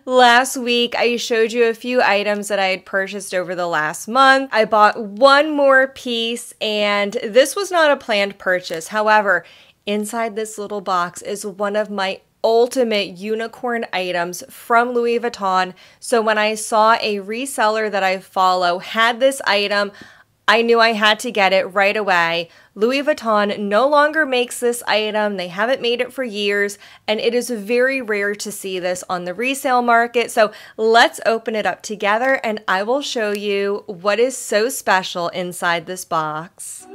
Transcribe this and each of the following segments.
Last week, I showed you a few items that I had purchased over the last month. I bought one more piece, and this was not a planned purchase. However, inside this little box is one of my ultimate unicorn items from Louis Vuitton. So when I saw a reseller that I follow had this item, I knew I had to get it right away. Louis Vuitton no longer makes this item. They haven't made it for years, and it is very rare to see this on the resale market. So let's open it up together, and I will show you what is so special inside this box.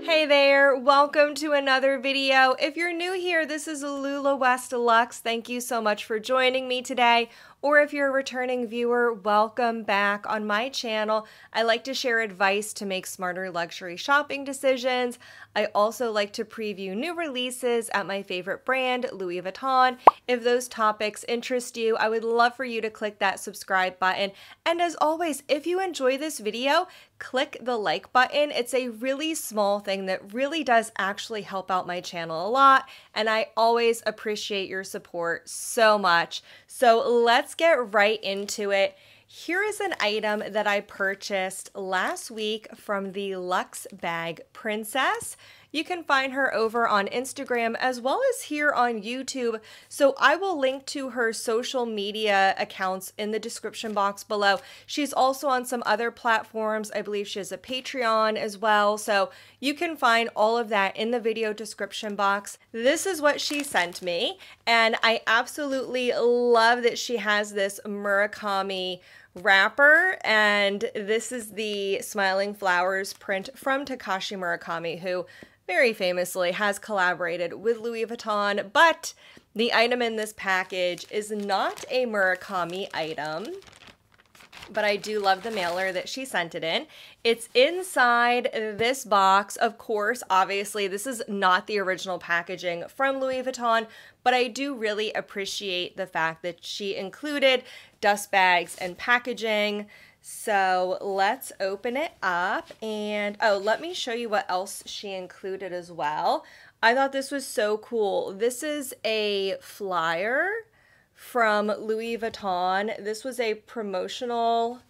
Hey there, welcome to another video. If you're new here, this is Luxe. Thank you so much for joining me today. Or if you're a returning viewer, welcome back on my channel. I like to share advice to make smarter luxury shopping decisions. I also like to preview new releases at my favorite brand, Louis Vuitton. If those topics interest you, I would love for you to click that subscribe button. And as always, if you enjoy this video, click the like button. It's a really small thing that really does actually help out my channel a lot, and I always appreciate your support so much. So let's get right into it. Here is an item that I purchased last week from the Luxe bag princess. You can find her over on Instagram as well as here on YouTube. So I will link to her social media accounts in the description box below. She's also on some other platforms. I believe she has a Patreon as well. So you can find all of that in the video description box. This is what she sent me, and I absolutely love that she has this Murakami wrapper, and this is the Smiling Flowers print from Takashi Murakami, who very famously has collaborated with Louis Vuitton, but the item in this package is not a Murakami item, but I do love the mailer that she sent it in. It's inside this box. Of course, obviously, this is not the original packaging from Louis Vuitton, but I do really appreciate the fact that she included dust bags and packaging. So let's open it up, and oh, let me show you what else she included as well. I thought this was so cool. This is a flyer from Louis Vuitton. This was a promotional,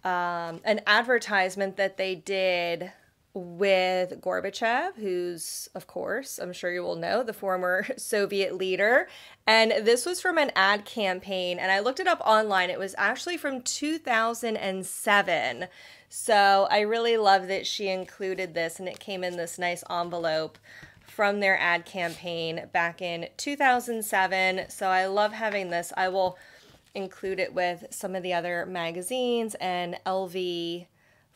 an advertisement that they did with Gorbachev, who's, of course, I'm sure you will know, the former Soviet leader. And this was from an ad campaign, and I looked it up online. It was actually from 2007. So I really love that she included this, and it came in this nice envelope from their ad campaign back in 2007. So I love having this. I will include it with some of the other magazines and LV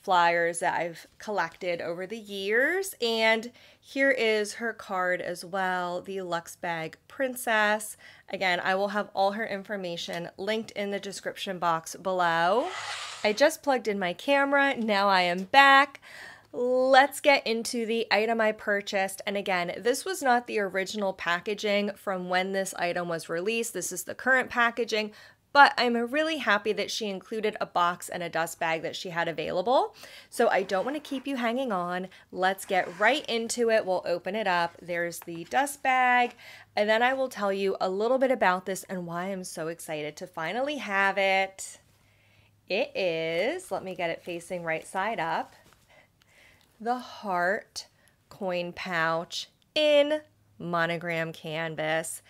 flyers that I've collected over the years. And here is her card as well, the Luxe bag princess. Again, I will have all her information linked in the description box below. I just plugged in my camera. Now I am back. Let's get into the item I purchased. And again, this was not the original packaging from when this item was released. This is the current packaging, but I'm really happy that she included a box and a dust bag that she had available. So I don't want to keep you hanging on. Let's get right into it. We'll open it up. There's the dust bag, and then I will tell you a little bit about this and why I'm so excited to finally have it. It is, let me get it facing right side up, the heart coin pouch in monogram canvas.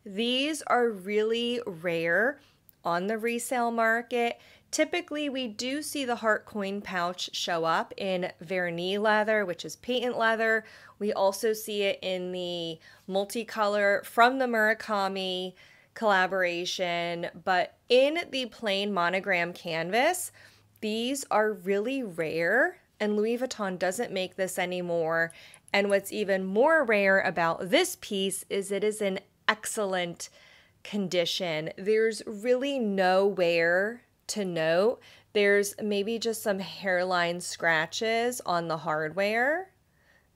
These are really rare on the resale market. Typically, we do see the heart coin pouch show up in vernis leather, which is patent leather. We also see it in the multicolor from the Murakami collaboration, but in the plain monogram canvas, these are really rare, and Louis Vuitton doesn't make this anymore. And what's even more rare about this piece is it is in excellent condition. There's really no wear to note. There's maybe just some hairline scratches on the hardware.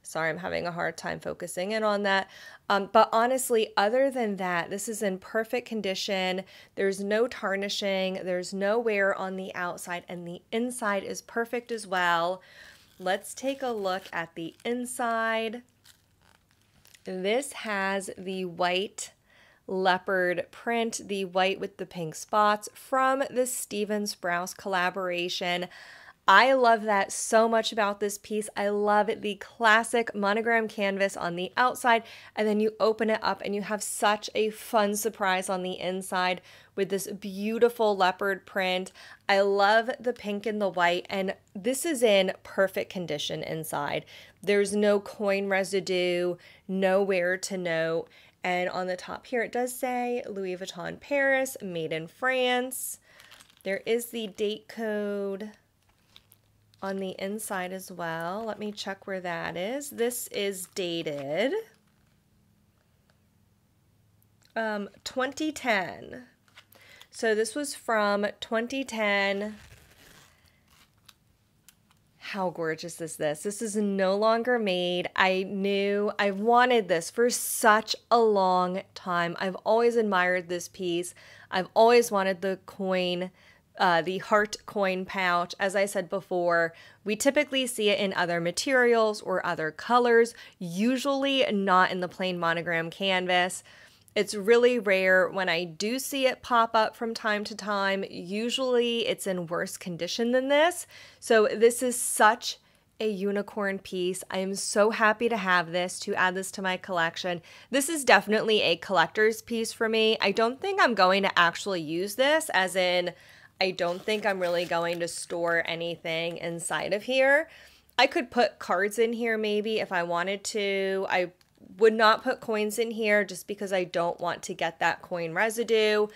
Sorry, I'm having a hard time focusing in on that. But honestly, other than that, this is in perfect condition. There's no tarnishing. There's no wear on the outside, and the inside is perfect as well. Let's take a look at the inside. This has the white leopard print, the white with the pink spots from the Steven Sprouse collaboration. I love that so much about this piece. I love the classic monogram canvas on the outside, and then you open it up and you have such a fun surprise on the inside with this beautiful leopard print. I love the pink and the white, and this is in perfect condition inside. There's no coin residue, nowhere to note. And on the top here, it does say Louis Vuitton Paris, made in France. There is the date code on the inside as well. Let me check where that is. This is dated 2010. So this was from 2010. How gorgeous is this? This is no longer made. I knew I wanted this for such a long time. I've always admired this piece. I've always wanted the coin, the heart coin pouch. As I said before, we typically see it in other materials or other colors, usually not in the plain monogram canvas. It's really rare when I do see it pop up from time to time. Usually it's in worse condition than this. So this is such a unicorn piece. I am so happy to have this, to add this to my collection. This is definitely a collector's piece for me. I don't think I'm going to actually use this, as in I don't think I'm really going to store anything inside of here. I could put cards in here maybe if I wanted to. I would not put coins in here just because I don't want to get that coin residue.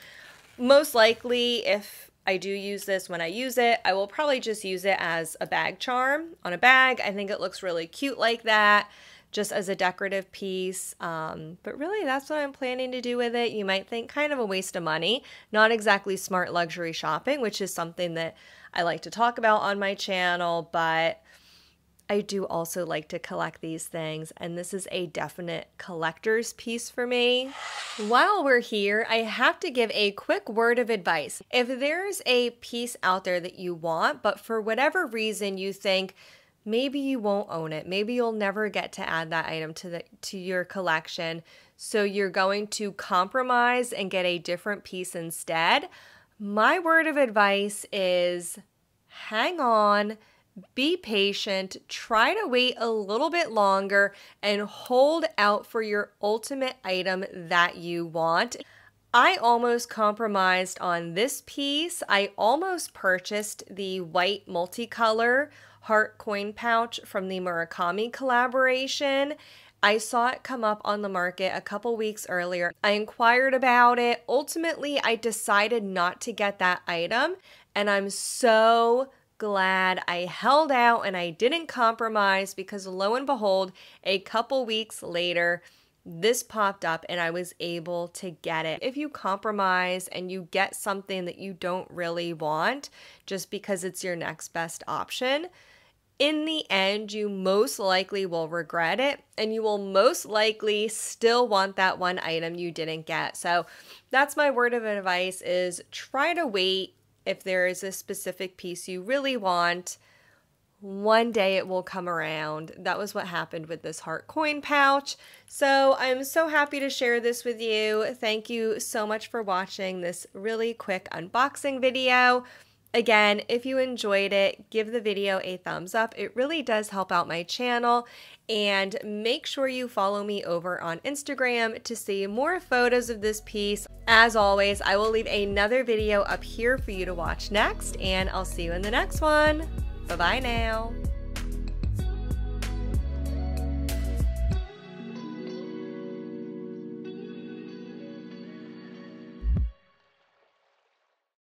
Most likely, if I do use this, when I use it, I will probably just use it as a bag charm on a bag. I think it looks really cute like that, just as a decorative piece. But really, that's what I'm planning to do with it. You might think kind of a waste of money, not exactly smart luxury shopping, which is something that I like to talk about on my channel, but I do also like to collect these things, and this is a definite collector's piece for me. While we're here, I have to give a quick word of advice. If there's a piece out there that you want, but for whatever reason you think maybe you won't own it, maybe you'll never get to add that item to your collection, so you're going to compromise and get a different piece instead, my word of advice is hang on. Be patient, try to wait a little bit longer, and hold out for your ultimate item that you want. I almost compromised on this piece. I almost purchased the white multicolor heart coin pouch from the Murakami collaboration. I saw it come up on the market a couple weeks earlier. I inquired about it. Ultimately, I decided not to get that item, and I'm so glad I held out and I didn't compromise, because lo and behold, a couple weeks later, this popped up and I was able to get it. If you compromise and you get something that you don't really want just because it's your next best option, in the end, you most likely will regret it, and you will most likely still want that one item you didn't get. So that's my word of advice, is try to wait. If there is a specific piece you really want, one day it will come around. That was what happened with this heart coin pouch. So I'm so happy to share this with you. Thank you so much for watching this really quick unboxing video. Again, if you enjoyed it, give the video a thumbs up. It really does help out my channel. And make sure you follow me over on Instagram to see more photos of this piece. As always, I will leave another video up here for you to watch next, and I'll see you in the next one. Bye-bye now.